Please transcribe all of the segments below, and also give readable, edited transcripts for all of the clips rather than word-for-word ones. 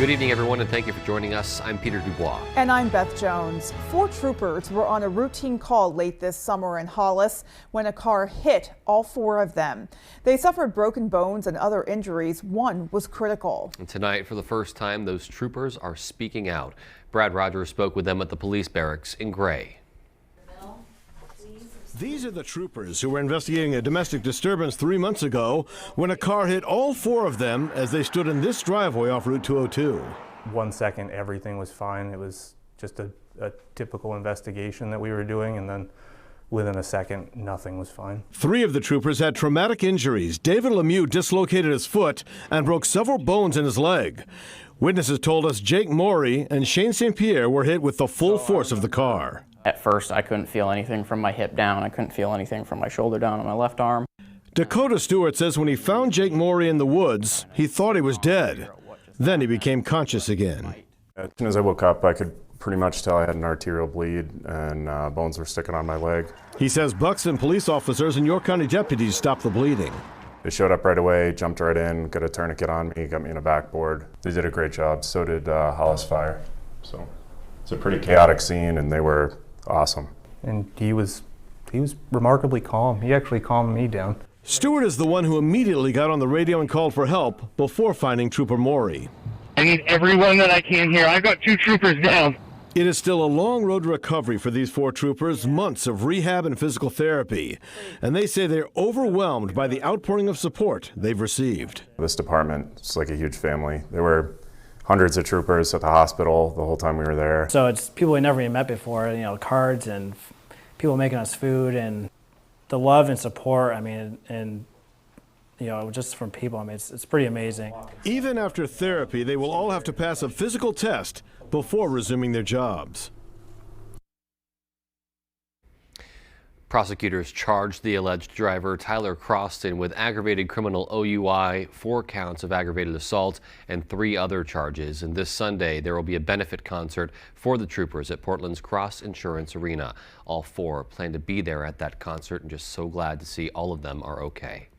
Good evening, everyone, and thank you for joining us. I'm Peter Dubois. And I'm Beth Jones. 4 troopers were on a routine call late this summer in Hollis when a car hit all 4 of them. They suffered broken bones and other injuries. One was critical. And tonight, for the first time, those troopers are speaking out. Brad Rogers spoke with them at the police barracks in Gray. These are the troopers who were investigating a domestic disturbance 3 months ago when a car hit all 4 of them as they stood in this driveway off Route 202. 1 second, everything was fine. It was just a typical investigation that we were doing, and then within a second, nothing was fine. 3 of the troopers had traumatic injuries. David Lemieux dislocated his foot and broke several bones in his leg. Witnesses told us Jake Morey and Shane St. Pierre were hit with the full force of the car. At first, I couldn't feel anything from my hip down. I couldn't feel anything from my shoulder down on my left arm. Dakota Stewart says when he found Jake Morey in the woods, he thought he was dead. Then he became conscious again. As soon as I woke up, I could pretty much tell I had an arterial bleed and bones were sticking on my leg. He says Buxton police officers and York County deputies stopped the bleeding. They showed up right away, jumped right in, got a tourniquet on me, got me in a backboard. They did a great job. So did Hollis Fire. So it's a pretty chaotic scene, and they were awesome. And he was remarkably calm. He actually calmed me down. Stewart is the one who immediately got on the radio and called for help before finding Trooper Morey. I need everyone that I can here. I've got 2 troopers down. It is still a long road to recovery for these 4 troopers, months of rehab and physical therapy. And they say they're overwhelmed by the outpouring of support they've received. This department is like a huge family. There were hundreds of troopers at the hospital the whole time we were there. So it's people we never even met before, cards and people making us food, and the love and support, and just from people, it's pretty amazing. Even after therapy, they will all have to pass a physical test before resuming their jobs. Prosecutors charged the alleged driver, Tyler Croston, with aggravated criminal OUI, 4 counts of aggravated assault, and 3 other charges. And this Sunday, there will be a benefit concert for the troopers at Portland's Cross Insurance Arena. All 4 plan to be there at that concert, and just so glad to see all of them are okay.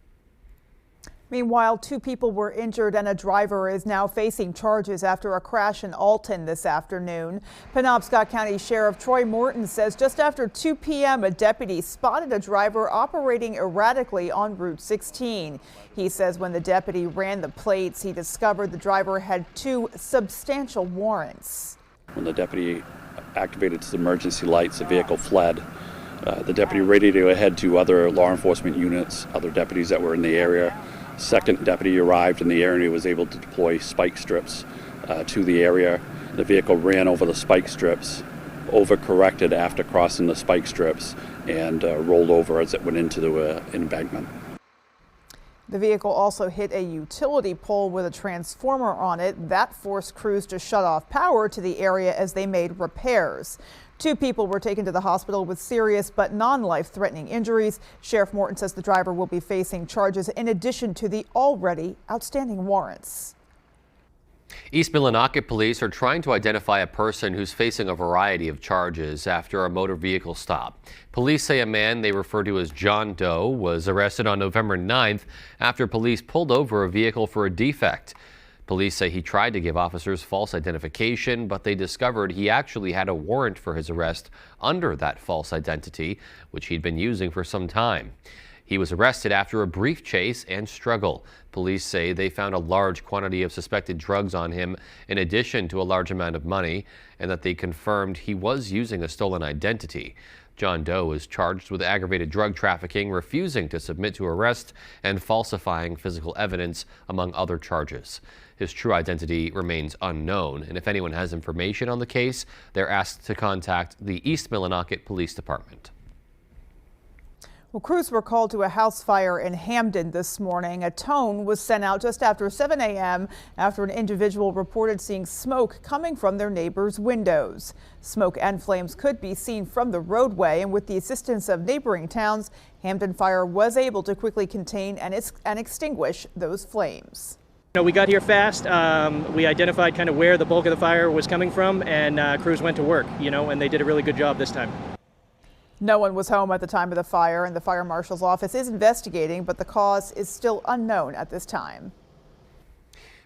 Meanwhile, 2 people were injured and a driver is now facing charges after a crash in Alton this afternoon. Penobscot County Sheriff Troy Morton says just after 2 p.m. a deputy spotted a driver operating erratically on Route 16. He says when the deputy ran the plates, he discovered the driver had 2 substantial warrants. When the deputy activated his emergency lights, the vehicle fled. The deputy radioed ahead to other law enforcement units, other deputies that were in the area. Second deputy arrived in the area and was able to deploy spike strips to the area. The vehicle ran over the spike strips, overcorrected after crossing the spike strips, and rolled over as it went into the embankment. The vehicle also hit a utility pole with a transformer on it. That forced crews to shut off power to the area as they made repairs. 2 people were taken to the hospital with serious but non-life-threatening injuries. Sheriff Morton says the driver will be facing charges in addition to the already outstanding warrants. East Millinocket police are trying to identify a person who's facing a variety of charges after a motor vehicle stop. Police say a man they refer to as John Doe was arrested on November 9th after police pulled over a vehicle for a defect. Police say he tried to give officers false identification, but they discovered he actually had a warrant for his arrest under that false identity, which he'd been using for some time. He was arrested after a brief chase and struggle. Police say they found a large quantity of suspected drugs on him in addition to a large amount of money, and that they confirmed he was using a stolen identity. John Doe is charged with aggravated drug trafficking, refusing to submit to arrest, and falsifying physical evidence, among other charges. His true identity remains unknown, and if anyone has information on the case, they're asked to contact the East Millinocket Police Department. Well, crews were called to a house fire in Hamden this morning. A tone was sent out just after 7 a.m. after an individual reported seeing smoke coming from their neighbor's windows. Smoke and flames could be seen from the roadway, and with the assistance of neighboring towns, Hamden Fire was able to quickly contain and extinguish those flames. We got here fast. We identified kind of where the bulk of the fire was coming from, and crews went to work, and they did a really good job this time. No one was home at the time of the fire, and the fire marshal's office is investigating, but the cause is still unknown at this time.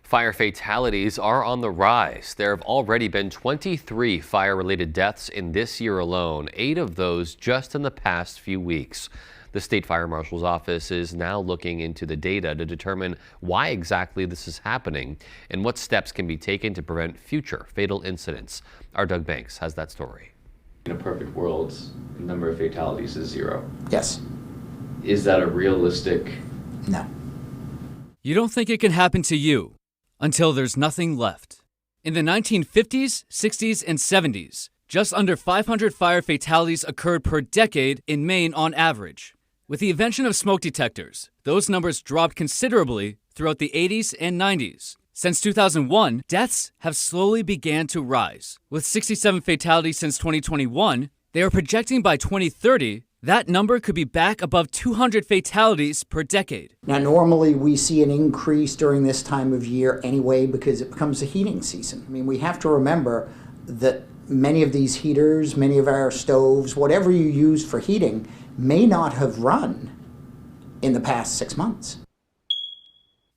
Fire fatalities are on the rise. There have already been 23 fire-related deaths in this year alone, 8 of those just in the past few weeks. The State Fire Marshal's office is now looking into the data to determine why exactly this is happening and what steps can be taken to prevent future fatal incidents. Our Doug Banks has that story. In a perfect world, the number of fatalities is 0. Yes. Is that a realistic? No. You don't think it can happen to you until there's nothing left. In the 1950s, 60s, and 70s, just under 500 fire fatalities occurred per decade in Maine on average. With the invention of smoke detectors, those numbers dropped considerably throughout the 80s and 90s. Since 2001, deaths have slowly began to rise. With 67 fatalities since 2021, they are projecting by 2030 that number could be back above 200 fatalities per decade. Now, normally we see an increase during this time of year anyway because it becomes a heating season. I mean, we have to remember that many of these heaters, many of our stoves, whatever you use for heating, may not have run in the past 6 months.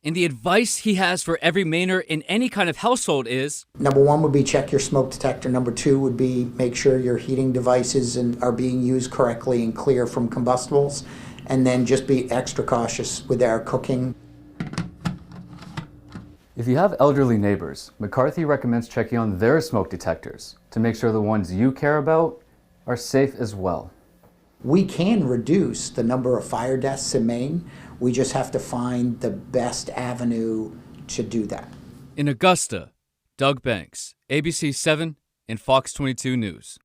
And the advice he has for every Mainer in any kind of household is: Number 1 would be check your smoke detector. Number 2 would be make sure your heating devices are being used correctly and clear from combustibles. And then just be extra cautious with our cooking. If you have elderly neighbors, McCarthy recommends checking on their smoke detectors to make sure the ones you care about are safe as well. We can reduce the number of fire deaths in Maine. We just have to find the best avenue to do that. In Augusta, Doug Banks, ABC 7 and Fox 22 News.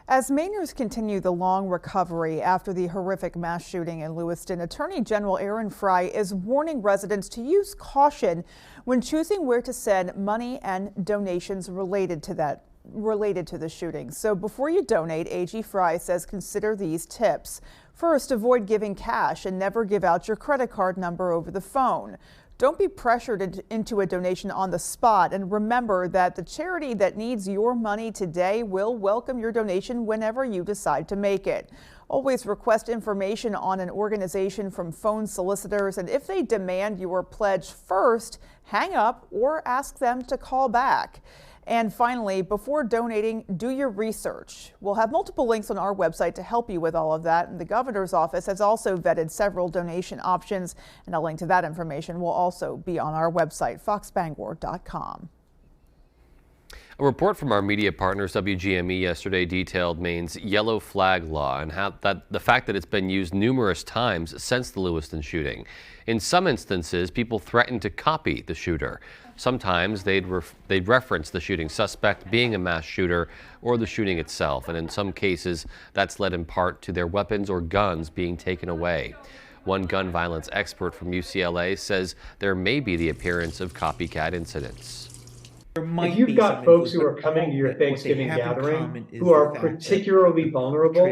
As Mainers continue the long recovery after the horrific mass shooting in Lewiston, Attorney General Aaron Frey is warning residents to use caution when choosing where to send money and donations related to the shooting. So before you donate, AG Frey says consider these tips. First, avoid giving cash and never give out your credit card number over the phone. Don't be pressured into a donation on the spot, and remember that the charity that needs your money today will welcome your donation whenever you decide to make it. Always request information on an organization from phone solicitors, and if they demand your pledge first, hang up or ask them to call back. And finally, before donating, do your research. We'll have multiple links on our website to help you with all of that. And the governor's office has also vetted several donation options. And a link to that information will also be on our website, foxbangor.com. A report from our media partners WGME yesterday detailed Maine's yellow flag law and how the fact that it's been used numerous times since the Lewiston shooting. In some instances, people threatened to copy the shooter. Sometimes they'd reference the shooting suspect being a mass shooter or the shooting itself, and in some cases that's led in part to their weapons or guns being taken away. One gun violence expert from UCLA says there may be the appearance of copycat incidents. If you've got folks who are coming to your Thanksgiving gathering who are particularly vulnerable,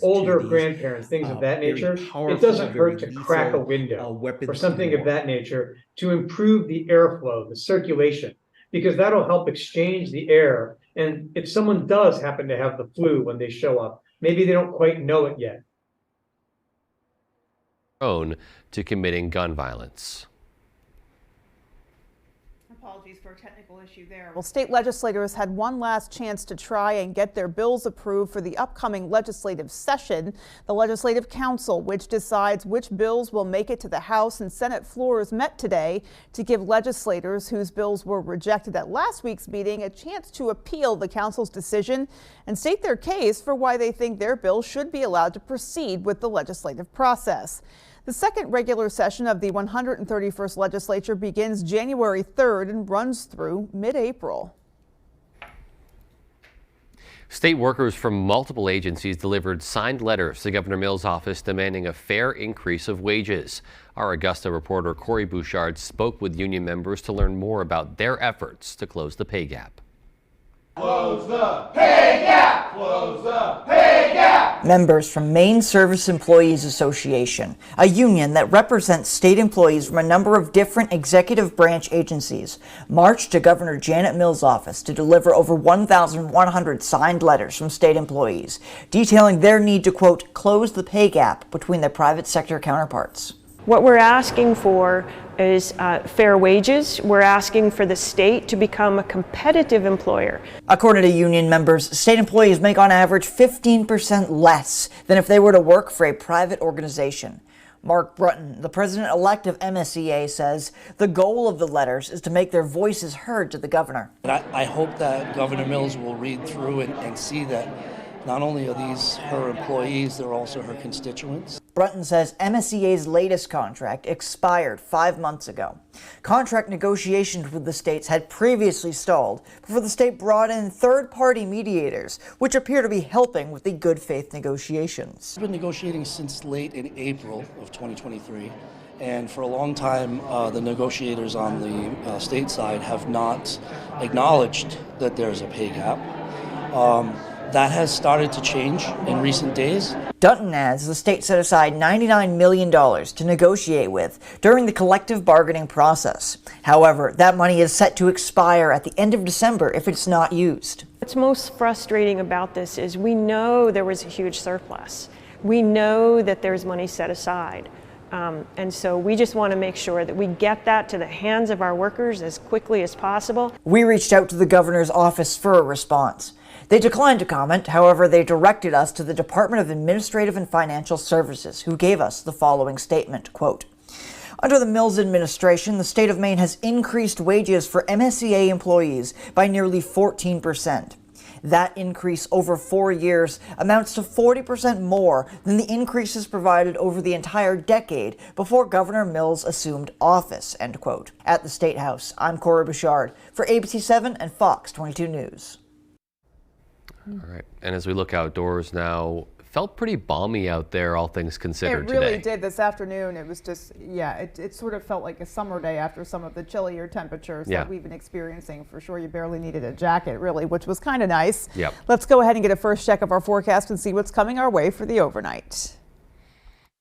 older grandparents, things of that nature, it doesn't hurt to crack a window or something of that nature to improve the airflow, the circulation, because that'll help exchange the air. And if someone does happen to have the flu when they show up, maybe they don't quite know it yet. Prone to committing gun violence. Apologies for a technical issue there. Well, state legislators had one last chance to try and get their bills approved for the upcoming legislative session. The Legislative Council, which decides which bills will make it to the House and Senate floors, met today to give legislators whose bills were rejected at last week's meeting a chance to appeal the council's decision and state their case for why they think their bill should be allowed to proceed with the legislative process. The second regular session of the 131st legislature begins January 3rd and runs through mid-April. State workers from multiple agencies delivered signed letters to Governor Mills' office demanding a fair increase of wages. Our Augusta reporter Corey Bouchard spoke with union members to learn more about their efforts to close the pay gap. Close the pay gap! Close the pay gap! Members from Maine Service Employees Association, a union that represents state employees from a number of different executive branch agencies, marched to Governor Janet Mills' office to deliver over 1,100 signed letters from state employees, detailing their need to, quote, close the pay gap between their private sector counterparts. What we're asking for is fair wages. We're asking for the state to become a competitive employer. According to union members, state employees make on average 15% less than if they were to work for a private organization. Mark Brunton, the president-elect of MSEA, says the goal of the letters is to make their voices heard to the governor. I hope that Governor Mills will read through and see that not only are these her employees, they're also her constituents. Brunton says MSEA's latest contract expired 5 months ago. Contract negotiations with the states had previously stalled before the state brought in third-party mediators, which appear to be helping with the good faith negotiations. We've been negotiating since late in April of 2023, and for a long time the negotiators on the state side have not acknowledged that there's a pay gap. That has started to change in recent days. Dutton adds the state set aside $99 million to negotiate with during the collective bargaining process. However, that money is set to expire at the end of December if it's not used. What's most frustrating about this is we know there was a huge surplus. We know that there's money set aside. And so we just want to make sure that we get that to the hands of our workers as quickly as possible. We reached out to the governor's office for a response. They declined to comment, however, they directed us to the Department of Administrative and Financial Services, who gave us the following statement, quote, "Under the Mills administration, the state of Maine has increased wages for MSEA employees by nearly 14%. That increase over 4 years amounts to 40% more than the increases provided over the entire decade before Governor Mills assumed office," end quote. At the State House, I'm Corey Bouchard for ABC7 and Fox 22 News. All right, and as we look outdoors now, felt pretty balmy out there, all things considered today. It really today. did this afternoon. It was just, yeah, it sort of felt like a summer day after some of the chillier temperatures that we've been experiencing. For sure, you barely needed a jacket, really, which was kind of nice. Yep. Let's go ahead and get a first check of our forecast and see what's coming our way for the overnight.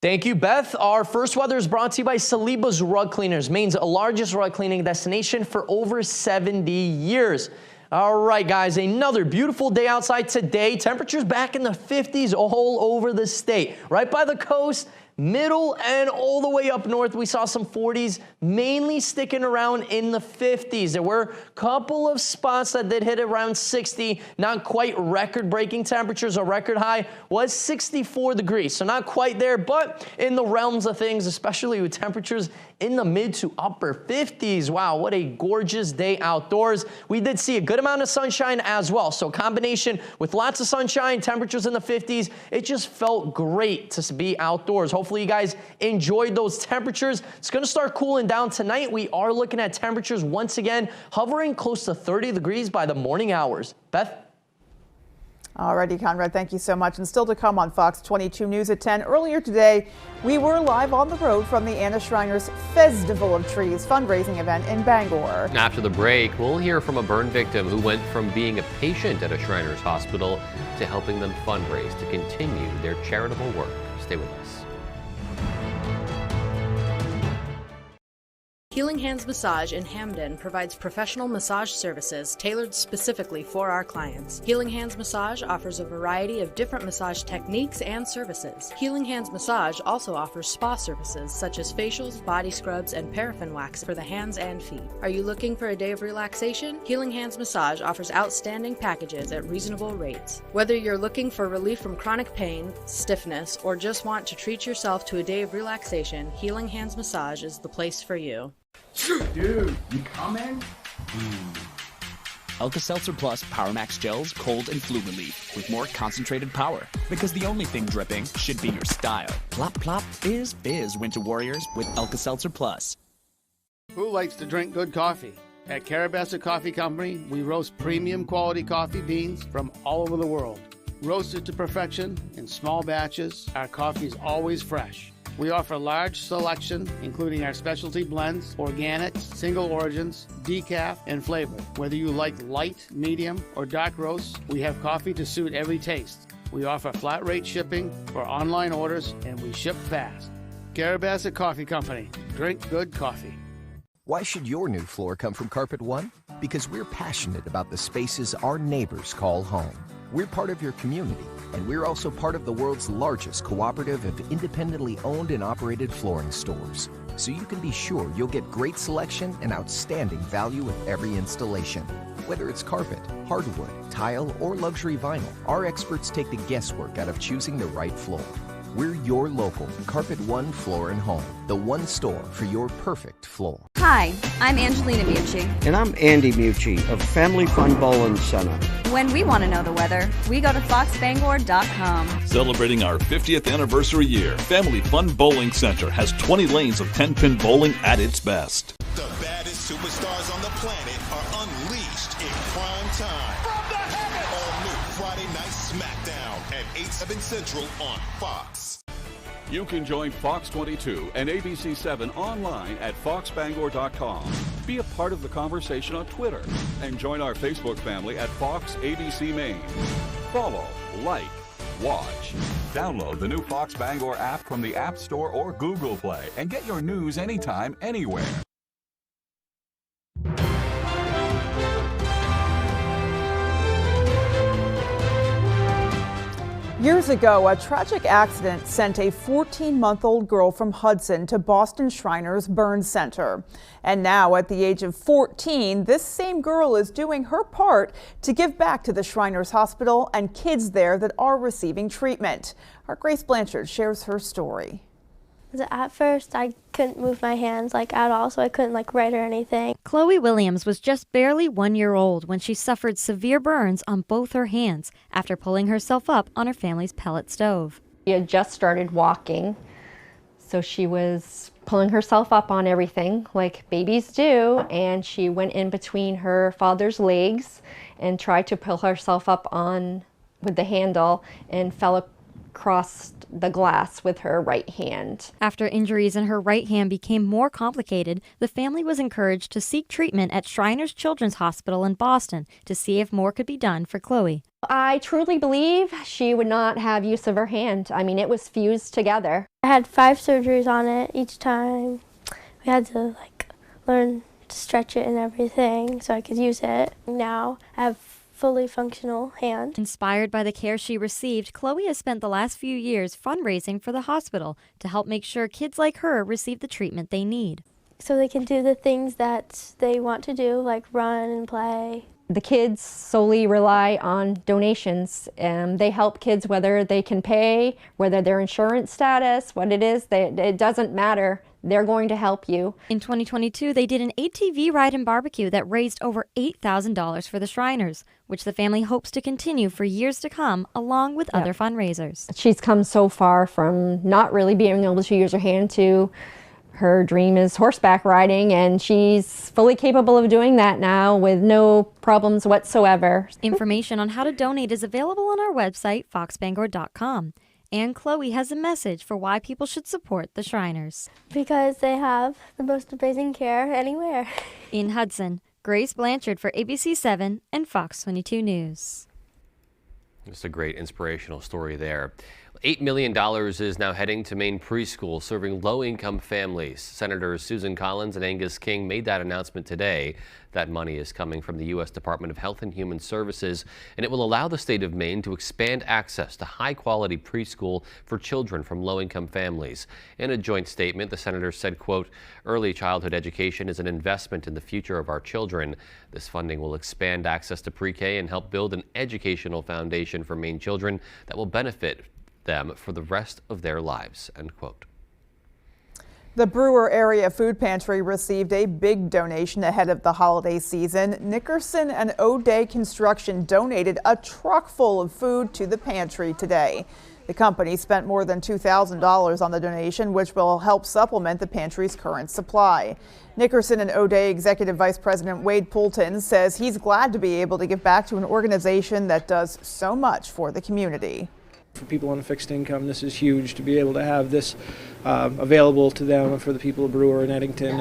Thank you, Beth. Our first weather is brought to you by Saliba's Rug Cleaners, Maine's largest rug cleaning destination for over 70 years. All right, guys, another beautiful day outside today. Temperatures back in the 50s all over the state. Right by the coast, middle, and all the way up north, we saw some 40s, mainly sticking around in the 50s. There were a couple of spots that did hit around 60, not quite record-breaking temperatures. A record high was 64 degrees, so not quite there, but in the realms of things, especially with temperatures in the mid to upper 50s. Wow, what a gorgeous day outdoors. We did see a good amount of sunshine as well. So combination with lots of sunshine, temperatures in the 50s, it just felt great to be outdoors. Hopefully you guys enjoyed those temperatures. It's going to start cooling down tonight. We are looking at temperatures once again hovering close to 30 degrees by the morning hours. Beth? Alrighty, Conrad, thank you so much. And still to come on Fox 22 News at 10. Earlier today, we were live on the road from the Anna Shriner's Festival of Trees fundraising event in Bangor. After the break, we'll hear from a burn victim who went from being a patient at a Shriner's hospital to helping them fundraise to continue their charitable work. Stay with us. Healing Hands Massage in Hamden provides professional massage services tailored specifically for our clients. Healing Hands Massage offers a variety of different massage techniques and services. Healing Hands Massage also offers spa services such as facials, body scrubs, and paraffin wax for the hands and feet. Are you looking for a day of relaxation? Healing Hands Massage offers outstanding packages at reasonable rates. Whether you're looking for relief from chronic pain, stiffness, or just want to treat yourself to a day of relaxation, Healing Hands Massage is the place for you. Dude, you coming? Alka-Seltzer Plus Power Max Gels Cold and Flu Relief with more concentrated power. Because the only thing dripping should be your style. Plop, plop, fizz, fizz, Winter Warriors with Alka-Seltzer Plus. Who likes to drink good coffee? At Carabassa Coffee Company, we roast premium quality coffee beans from all over the world. Roasted to perfection in small batches, our coffee is always fresh. We offer a large selection, including our specialty blends, organics, single origins, decaf, and flavor. Whether you like light, medium, or dark roasts, we have coffee to suit every taste. We offer flat rate shipping for online orders, and we ship fast. Carabassa Coffee Company. Drink good coffee. Why should your new floor come from Carpet One? Because we're passionate about the spaces our neighbors call home. We're part of your community, and we're also part of the world's largest cooperative of independently owned and operated flooring stores. So you can be sure you'll get great selection and outstanding value with every installation. Whether it's carpet, hardwood, tile, or luxury vinyl, our experts take the guesswork out of choosing the right floor. We're your local Carpet One Floor and Home, the one store for your perfect floor. Hi, I'm Angelina Mucci. And I'm Andy Mucci of Family Fun Bowling Center. When we want to know the weather, we go to foxbangor.com. Celebrating our 50th anniversary year, Family Fun Bowling Center has 20 lanes of 10-pin bowling at its best. The baddest superstars on the planet are unleashed in prime time. From the heavens! All new Friday Night SmackDown at 8/7 Central on Fox. You can join Fox 22 and ABC 7 online at foxbangor.com. Be a part of the conversation on Twitter and join our Facebook family at Fox ABC Maine. Follow, like, watch. Download the new Fox Bangor app from the App Store or Google Play and get your news anytime, anywhere. Years ago, a tragic accident sent a 14-month-old girl from Hudson to Boston Shriners Burn Center. And now, at the age of 14, this same girl is doing her part to give back to the Shriners Hospital and kids there that are receiving treatment. Our Grace Blanchard shares her story. At first, I couldn't move my hands at all, so I couldn't write or anything. Chloe Williams was just barely 1 year old when she suffered severe burns on both her hands after pulling herself up on her family's pellet stove. She had just started walking, so she was pulling herself up on everything like babies do, and she went in between her father's legs and tried to pull herself up on with the handle and fell across the glass with her right hand. After injuries in her right hand became more complicated, the family was encouraged to seek treatment at Shriners Children's Hospital in Boston to see if more could be done for Chloe. I truly believe she would not have use of her hand. I mean, it was fused together. I had 5 surgeries on it each time. We had to learn to stretch it and everything so I could use it. Now I have fully functional hand. Inspired by the care she received, Chloe has spent the last few years fundraising for the hospital to help make sure kids like her receive the treatment they need. So they can do the things that they want to do, like run and play. The kids solely rely on donations. They help kids whether they can pay, whether their insurance status, what it is, it doesn't matter. They're going to help you. In 2022, they did an ATV ride and barbecue that raised over $8,000 for the Shriners, which the family hopes to continue for years to come, along with other fundraisers. She's come so far from not really being able to use her hand to her dream is horseback riding, and she's fully capable of doing that now with no problems whatsoever. Information on how to donate is available on our website, foxbangor.com. And Chloe has a message for why people should support the Shriners. Because they have the most amazing care anywhere. In Hudson, Grace Blanchard for ABC 7 and Fox 22 News. Just a great inspirational story there. $8 million is now heading to Maine preschool serving low-income families. Senators Susan Collins and Angus King made that announcement today. That money is coming from the U.S. Department of Health and Human Services, and it will allow the state of Maine to expand access to high-quality preschool for children from low-income families. In a joint statement, the senators said, quote, "Early childhood education is an investment in the future of our children. This funding will expand access to pre-K and help build an educational foundation for Maine children that will benefit them for the rest of their lives," end quote. The Brewer Area Food Pantry received a big donation ahead of the holiday season. Nickerson and O'Day Construction donated a truck full of food to the pantry today. The company spent more than $2,000 on the donation, which will help supplement the pantry's current supply. Nickerson and O'Day Executive Vice President Wade Poulton says he's glad to be able to give back to an organization that does so much for the community. For people on a fixed income, this is huge to be able to have this available to them and for the people of Brewer and Eddington,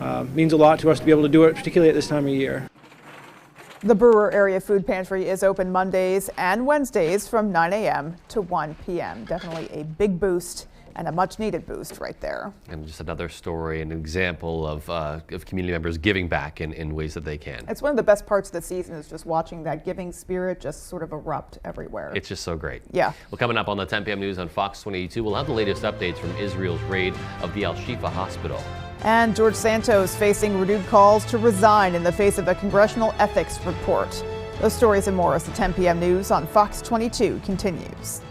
and means a lot to us to be able to do it, particularly at this time of year. The Brewer Area Food Pantry is open Mondays and Wednesdays from 9 a.m. to 1 p.m. Definitely a big boost and a much-needed boost right there. And just another story, an example of community members giving back in ways that they can. It's one of the best parts of the season is just watching that giving spirit just sort of erupt everywhere. It's just so great. Yeah. Well, coming up on the 10 p.m. news on Fox 22, we'll have the latest updates from Israel's raid of the Al-Shifa hospital. And George Santos facing renewed calls to resign in the face of a congressional ethics report. Those stories and more as the 10 p.m. news on Fox 22 continues.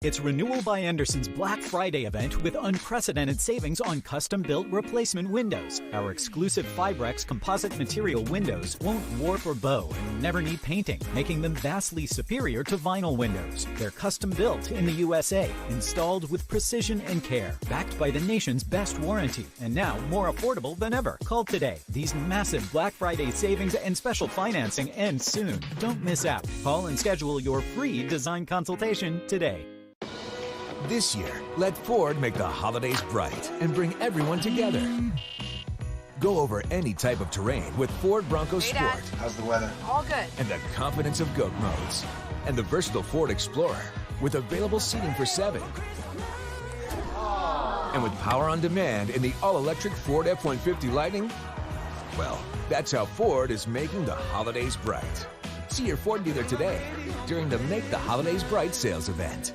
It's Renewal by Andersen's Black Friday event with unprecedented savings on custom-built replacement windows. Our exclusive Fibrex composite material windows won't warp or bow and never need painting, making them vastly superior to vinyl windows. They're custom-built in the USA, installed with precision and care, backed by the nation's best warranty, and now more affordable than ever. Call today. These massive Black Friday savings and special financing end soon. Don't miss out. Call and schedule your free design consultation today. This year, let Ford make the holidays bright and bring everyone together. Go over any type of terrain with Ford Bronco Sport. How's the weather? All good. And the confidence of GOAT modes. And the versatile Ford Explorer with available seating for 7. And with power on demand in the all-electric Ford F-150 Lightning, well, that's how Ford is making the holidays bright. See your Ford dealer today during the Make the Holidays Bright sales event.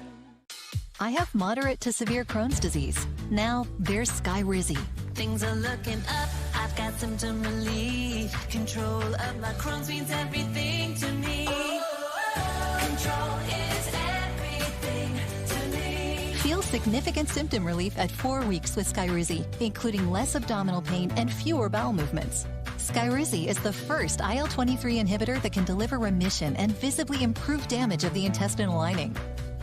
I have moderate to severe Crohn's disease. Now there's Skyrizi. Things are looking up. I've got symptom relief. Control of my Crohn's means everything to me. Control is everything to me. Feel significant symptom relief at 4 weeks with Skyrizi, including less abdominal pain and fewer bowel movements. Skyrizi is the first IL-23 inhibitor that can deliver remission and visibly improve damage of the intestinal lining.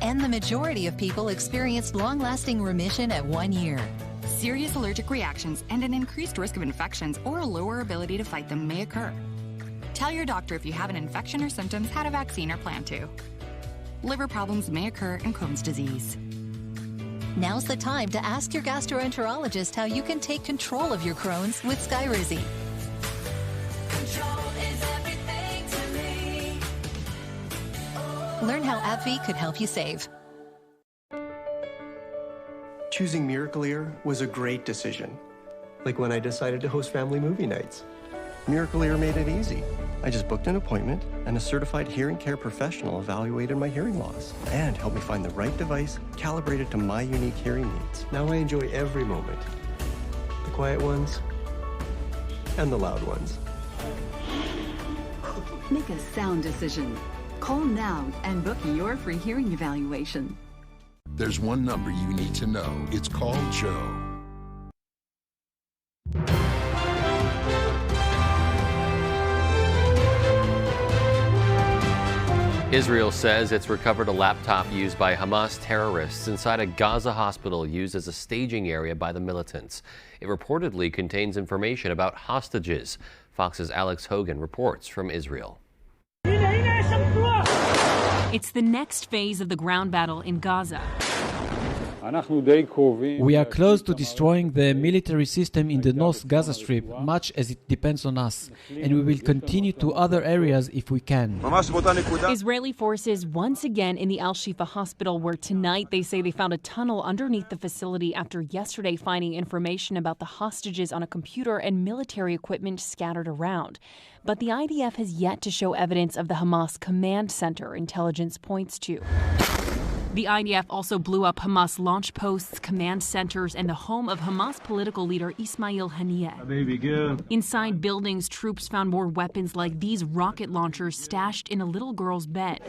And the majority of people experienced long-lasting remission at 1 year. Serious allergic reactions and an increased risk of infections or a lower ability to fight them may occur. Tell your doctor if you have an infection or symptoms, had a vaccine or plan to. Liver problems may occur in Crohn's disease. Now's the time to ask your gastroenterologist how you can take control of your Crohn's with Skyrizi. Control is everything to me. Learn how AbbVie could help you save. Choosing Miracle Ear was a great decision. Like when I decided to host family movie nights. Miracle Ear made it easy. I just booked an appointment and a certified hearing care professional evaluated my hearing loss and helped me find the right device calibrated to my unique hearing needs. Now I enjoy every moment. The quiet ones and the loud ones. Make a sound decision. Call now and book your free hearing evaluation. There's one number you need to know. It's called Joe. Israel says it's recovered a laptop used by Hamas terrorists inside a Gaza hospital used as a staging area by the militants. It reportedly contains information about hostages. Fox's Alex Hogan reports from Israel. It's the next phase of the ground battle in Gaza. We are close to destroying the military system in the North Gaza Strip, much as it depends on us, and we will continue to other areas if we can. Israeli forces once again in the Al-Shifa hospital, where tonight they say they found a tunnel underneath the facility after yesterday finding information about the hostages on a computer and military equipment scattered around. But the IDF has yet to show evidence of the Hamas command center intelligence points to. The IDF also blew up Hamas launch posts, command centers, and the home of Hamas political leader Ismail Haniyeh. Inside buildings, troops found more weapons like these rocket launchers stashed in a little girl's bed.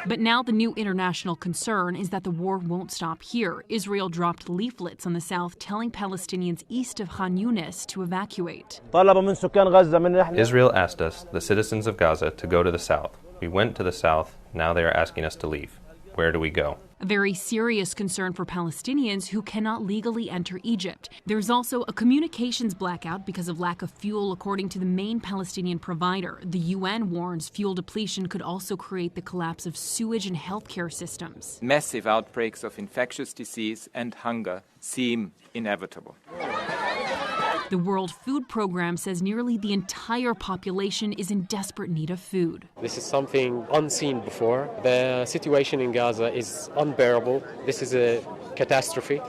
But now the new international concern is that the war won't stop here. Israel dropped leaflets on the south telling Palestinians east of Khan Yunis to evacuate. Israel asked us, the citizens of Gaza, to go to the south. We went to the south. Now they are asking us to leave. Where do we go? A very serious concern for Palestinians who cannot legally enter Egypt. There's also a communications blackout because of lack of fuel, according to the main Palestinian provider. The UN warns fuel depletion could also create the collapse of sewage and healthcare systems. Massive outbreaks of infectious disease and hunger seem inevitable. The World Food Program says nearly the entire population is in desperate need of food. This is something unseen before. The situation in Gaza is unbearable. This is a catastrophe.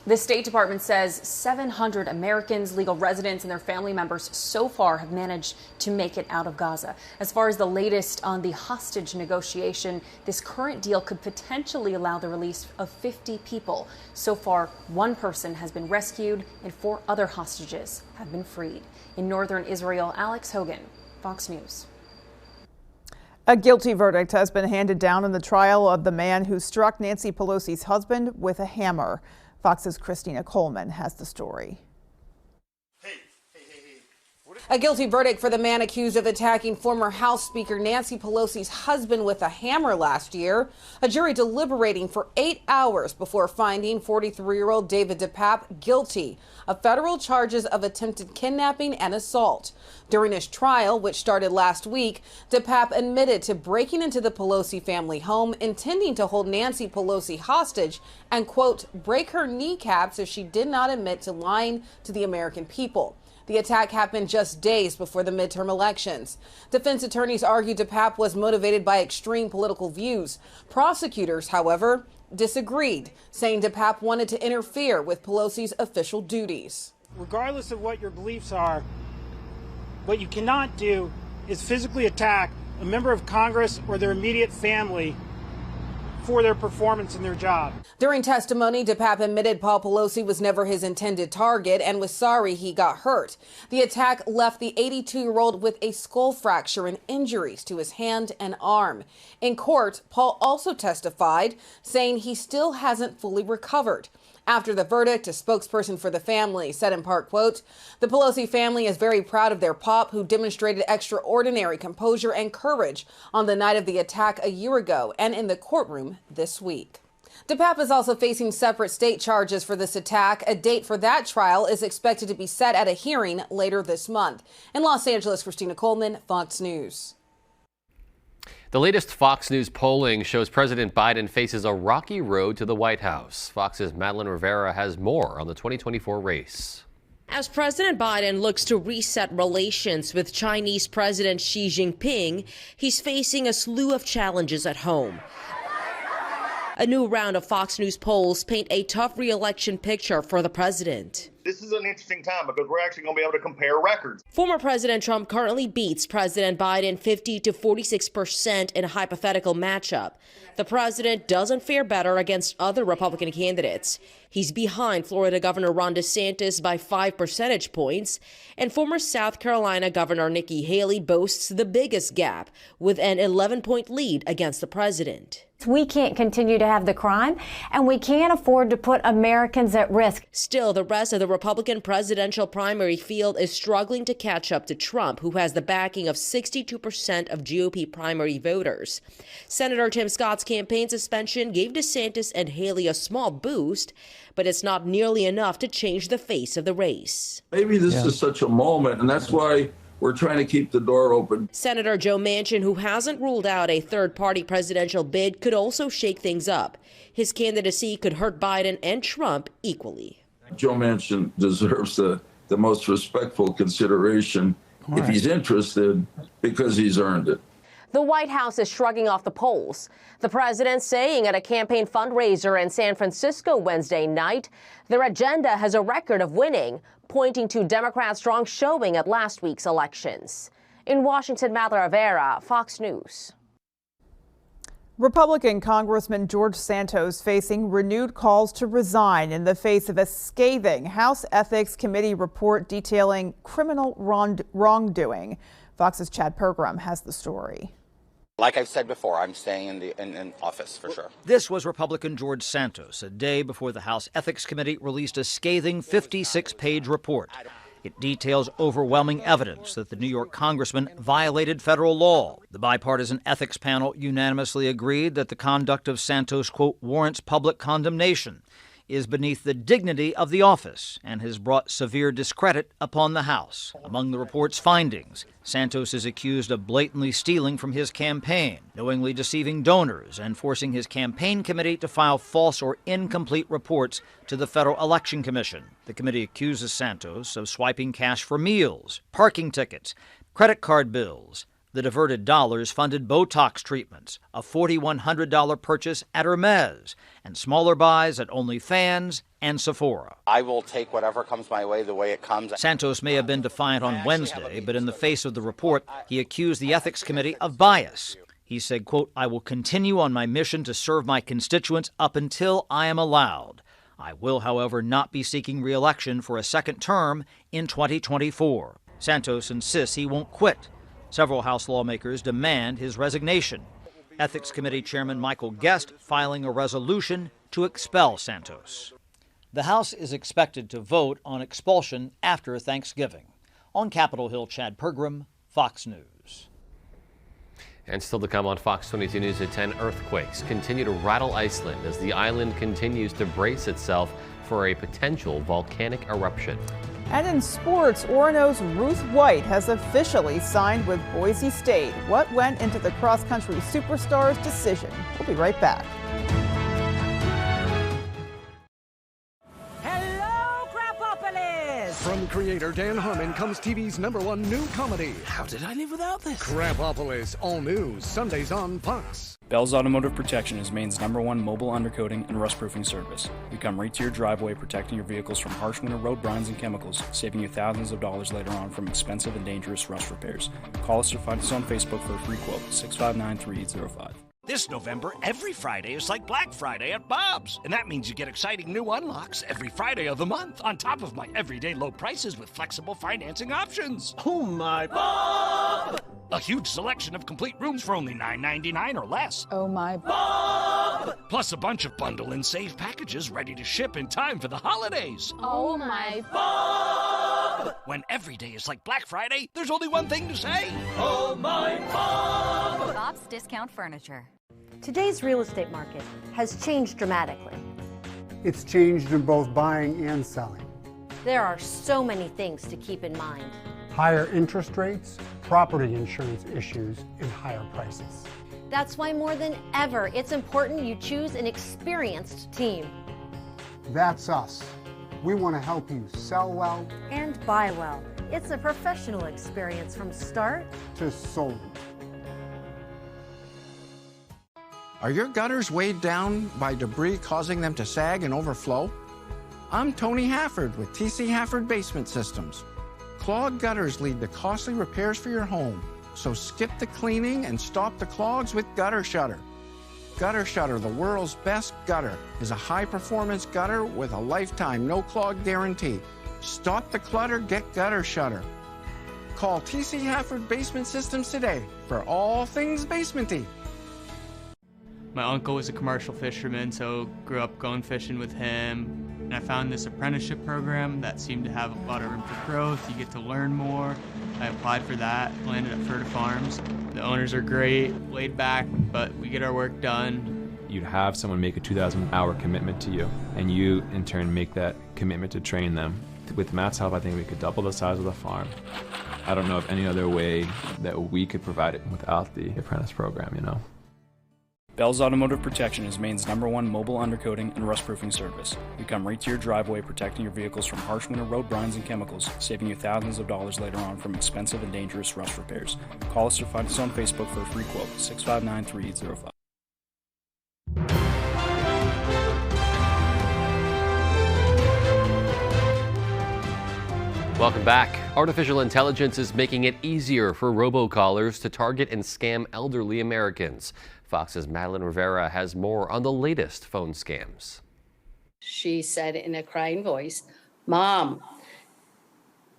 The State Department says 700 Americans, legal residents, and their family members so far have managed to make it out of Gaza. As far as the latest on the hostage negotiation, this current deal could potentially allow the release of 50 people. So far, one person has been rescued and 4 other hostages have been freed. In northern Israel, Alex Hogan, Fox News. A guilty verdict has been handed down in the trial of the man who struck Nancy Pelosi's husband with a hammer. Fox's Christina Coleman has the story. A guilty verdict for the man accused of attacking former House Speaker Nancy Pelosi's husband with a hammer last year. A jury deliberating for 8 hours before finding 43-year-old David DePape guilty of federal charges of attempted kidnapping and assault. During his trial, which started last week, DePape admitted to breaking into the Pelosi family home, intending to hold Nancy Pelosi hostage and, quote, break her kneecaps if she did not admit to lying to the American people. The attack happened just days before the midterm elections. Defense attorneys argued DePape was motivated by extreme political views. Prosecutors, however, disagreed, saying DePape wanted to interfere with Pelosi's official duties. Regardless of what your beliefs are, what you cannot do is physically attack a member of Congress or their immediate family for their performance in their job. During testimony, DePape admitted Paul Pelosi was never his intended target and was sorry he got hurt. The attack left the 82-year-old with a skull fracture and injuries to his hand and arm. In court, Paul also testified, saying he still hasn't fully recovered. After the verdict, a spokesperson for the family said in part, quote, the Pelosi family is very proud of their pop, who demonstrated extraordinary composure and courage on the night of the attack a year ago and in the courtroom this week. DePape is also facing separate state charges for this attack. A date for that trial is expected to be set at a hearing later this month. In Los Angeles, Christina Coleman, Fox News. The latest Fox News polling shows President Biden faces a rocky road to the White House. Fox's Madeline Rivera has more on the 2024 race. As President Biden looks to reset relations with Chinese President Xi Jinping, he's facing a slew of challenges at home. A new round of Fox News polls paint a tough re-election picture for the president. This is an interesting time because we're actually going to be able to compare records. Former President Trump currently beats President Biden 50 to 46% in a hypothetical matchup. The president doesn't fare better against other Republican candidates. He's behind Florida Governor Ron DeSantis by 5 percentage points, and former South Carolina Governor Nikki Haley boasts the biggest gap with an 11-point lead against the president. We can't continue to have the crime, and we can't afford to put Americans at risk. Still, the rest of the Republican presidential primary field is struggling to catch up to Trump, who has the backing of 62% of GOP primary voters. Senator Tim Scott's campaign suspension gave DeSantis and Haley a small boost, but it's not nearly enough to change the face of the race. Maybe this is such a moment, and that's why we're trying to keep the door open. Senator Joe Manchin, who hasn't ruled out a third-party presidential bid, could also shake things up. His candidacy could hurt Biden and Trump equally. Joe Manchin deserves the most respectful consideration if he's interested, because he's earned it. The White House is shrugging off the polls. The president saying at a campaign fundraiser in San Francisco Wednesday night, their agenda has a record of winning, pointing to Democrats' strong showing at last week's elections. In Washington, Madeline Rivera, Fox News. Republican Congressman George Santos facing renewed calls to resign in the face of a scathing House Ethics Committee report detailing criminal wrongdoing. Fox's Chad Pergram has the story. Like I've said before, I'm staying in office for sure. This was Republican George Santos, a day before the House Ethics Committee released a scathing 56-page report. It details overwhelming evidence that the New York congressman violated federal law. The bipartisan ethics panel unanimously agreed that the conduct of Santos, quote, warrants public condemnation. is beneath the dignity of the office and has brought severe discredit upon the House. Among the report's findings, Santos is accused of blatantly stealing from his campaign, knowingly deceiving donors, and forcing his campaign committee to file false or incomplete reports to the Federal Election Commission. The committee accuses Santos of swiping cash for meals, parking tickets, credit card bills. The diverted dollars funded Botox treatments, a $4,100 purchase at Hermes, and smaller buys at OnlyFans and Sephora. I will take whatever comes my way the way it comes. Santos may have been defiant on Wednesday, but in the face of the report, he accused the Ethics Committee of bias. He said, quote, "I will continue on my mission to serve my constituents up until I am allowed. I will, however, not be seeking re-election for a second term in 2024. Santos insists he won't quit. Several House lawmakers demand his resignation. Ethics Committee Chairman Michael Guest filing a resolution to expel Santos. The House is expected to vote on expulsion after Thanksgiving. On Capitol Hill, Chad Pergram, Fox News. And still to come on Fox 22 News at 10, earthquakes continue to rattle Iceland as the island continues to brace itself for a potential volcanic eruption. And in sports, Orono's Ruth White has officially signed with Boise State. What went into the cross-country superstar's decision? We'll be right back. Hello, Crapopolis! From creator Dan Harmon comes TV's #1 new comedy. How did I live without this? Crapopolis, all news, Sundays on Fox. Bell's Automotive Protection is Maine's #1 mobile undercoating and rust-proofing service. We come right to your driveway, protecting your vehicles from harsh winter road brines and chemicals, saving you thousands of dollars later on from expensive and dangerous rust repairs. Call us or find us on Facebook for a free quote, 659-3805. This November, every Friday is like Black Friday at Bob's. And that means you get exciting new unlocks every Friday of the month, on top of my everyday low prices with flexible financing options. Oh my Bob! A huge selection of complete rooms for only $9.99 or less. Oh my Bob! Plus a bunch of bundle and save packages ready to ship in time for the holidays. Oh my Bob! When every day is like Black Friday, there's only one thing to say. Oh my Bob! Bob's Discount Furniture. Today's real estate market has changed dramatically. It's changed in both buying and selling. There are so many things to keep in mind. Higher interest rates, property insurance issues, and higher prices. That's why more than ever, it's important you choose an experienced team. That's us. We want to help you sell well and buy well. It's a professional experience from start to sold. Are your gutters weighed down by debris causing them to sag and overflow? I'm Tony Hafford with TC Hafford Basement Systems. Clogged gutters lead to costly repairs for your home, so skip the cleaning and stop the clogs with Gutter Shutter. Gutter Shutter, the world's best gutter, is a high-performance gutter with a lifetime no-clog guarantee. Stop the clutter, get Gutter Shutter. Call TC Hafford Basement Systems today for all things basementy. My uncle was a commercial fisherman, so grew up going fishing with him. And I found this apprenticeship program that seemed to have a lot of room for growth. You get to learn more. I applied for that, landed at Ferta Farms. The owners are great, laid back, but we get our work done. You'd have someone make a 2,000-hour commitment to you, and you, in turn, make that commitment to train them. With Matt's help, I think we could double the size of the farm. I don't know of any other way that we could provide it without the apprentice program, you know. Bell's Automotive Protection is Maine's #1 mobile undercoating and rust-proofing service. We come right to your driveway, protecting your vehicles from harsh winter road brines and chemicals, saving you thousands of dollars later on from expensive and dangerous rust repairs. Call us or find us on Facebook for a free quote, 659-3805. Welcome back. Artificial intelligence is making it easier for robocallers to target and scam elderly Americans. Fox's Madeline Rivera has more on the latest phone scams. She said in a crying voice, "Mom,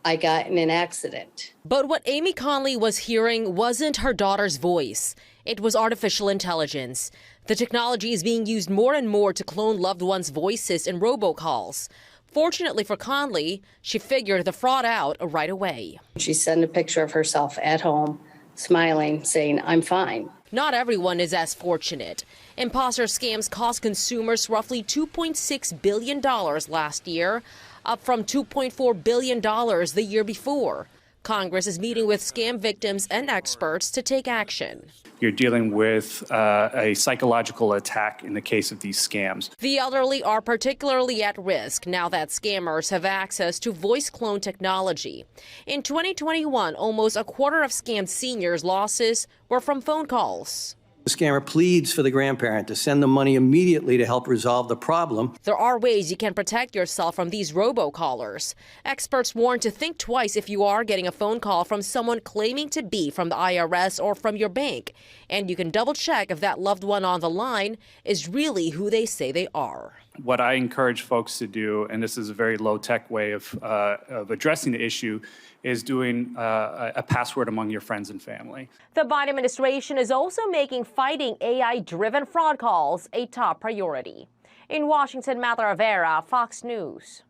I got in an accident." But what Amy Conley was hearing wasn't her daughter's voice. It was artificial intelligence. The technology is being used more and more to clone loved ones' voices in robocalls. Fortunately for Conley, she figured the fraud out right away. She sent a picture of herself at home, smiling, saying, "I'm fine." Not everyone is as fortunate. Imposter scams cost consumers roughly $2.6 billion last year, up from $2.4 billion the year before. Congress is meeting with scam victims and experts to take action. You're dealing with a psychological attack in the case of these scams. The elderly are particularly at risk now that scammers have access to voice clone technology. In 2021, almost a quarter of scam seniors' losses were from phone calls. The scammer pleads for the grandparent to send the money immediately to help resolve the problem. There are ways you can protect yourself from these robocallers. Experts warn to think twice if you are getting a phone call from someone claiming to be from the IRS or from your bank. And you can double check if that loved one on the line is really who they say they are. What I encourage folks to do, and this is a very low-tech way of addressing the issue, is doing a password among your friends and family. The Biden administration is also making fighting AI-driven fraud calls a top priority. In Washington, Mather Rivera, Fox News.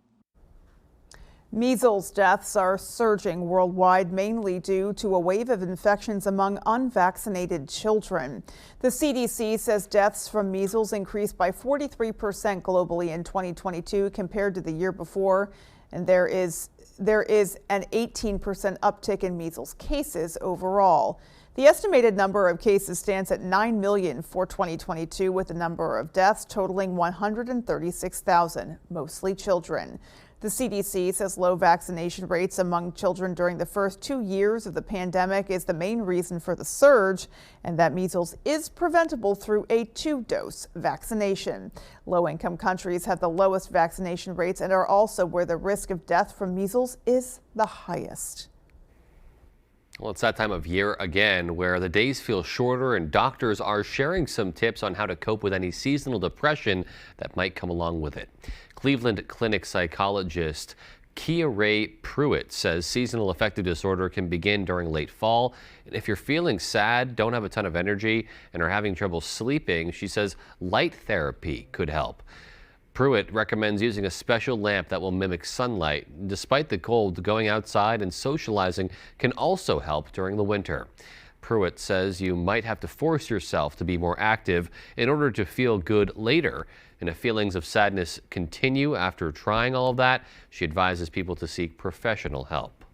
Measles deaths are surging worldwide, mainly due to a wave of infections among unvaccinated children. The CDC says deaths from measles increased by 43% globally in 2022 compared to the year before, and there is an 18% uptick in measles cases overall. The estimated number of cases stands at 9 million for 2022, with the number of deaths totaling 136,000, mostly children. The CDC says low vaccination rates among children during the first 2 years of the pandemic is the main reason for the surge, and that measles is preventable through a 2-dose vaccination. Low-income countries have the lowest vaccination rates and are also where the risk of death from measles is the highest. Well, it's that time of year again where the days feel shorter and doctors are sharing some tips on how to cope with any seasonal depression that might come along with it. Cleveland Clinic psychologist Kia Ray Pruitt says seasonal affective disorder can begin during late fall. And if you're feeling sad, don't have a ton of energy, and are having trouble sleeping, she says light therapy could help. Pruitt recommends using a special lamp that will mimic sunlight. Despite the cold, going outside and socializing can also help during the winter. Pruitt says you might have to force yourself to be more active in order to feel good later. And if feelings of sadness continue after trying all of that, she advises people to seek professional help.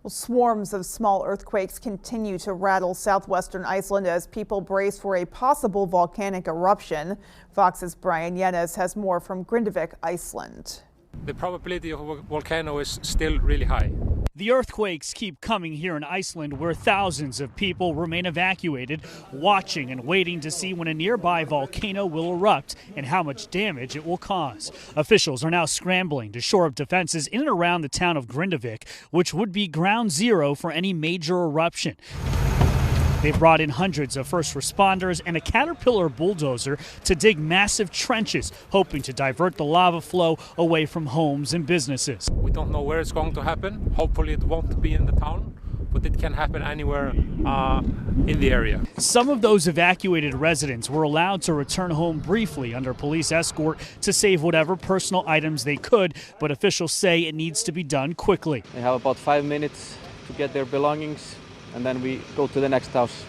Well, swarms of small earthquakes continue to rattle southwestern Iceland as people brace for a possible volcanic eruption. Fox's Brian Yennes has more from Grindavik, Iceland. The probability of a volcano is still really high. The earthquakes keep coming here in Iceland, where thousands of people remain evacuated, watching and waiting to see when a nearby volcano will erupt and how much damage it will cause. Officials are now scrambling to shore up defenses in and around the town of Grindavik, which would be ground zero for any major eruption. They brought in hundreds of first responders and a Caterpillar bulldozer to dig massive trenches, hoping to divert the lava flow away from homes and businesses. We don't know where it's going to happen. Hopefully it won't be in the town, but it can happen anywhere in the area. Some of those evacuated residents were allowed to return home briefly under police escort to save whatever personal items they could, but officials say it needs to be done quickly. They have about 5 minutes to get their belongings, and then we go to the next house.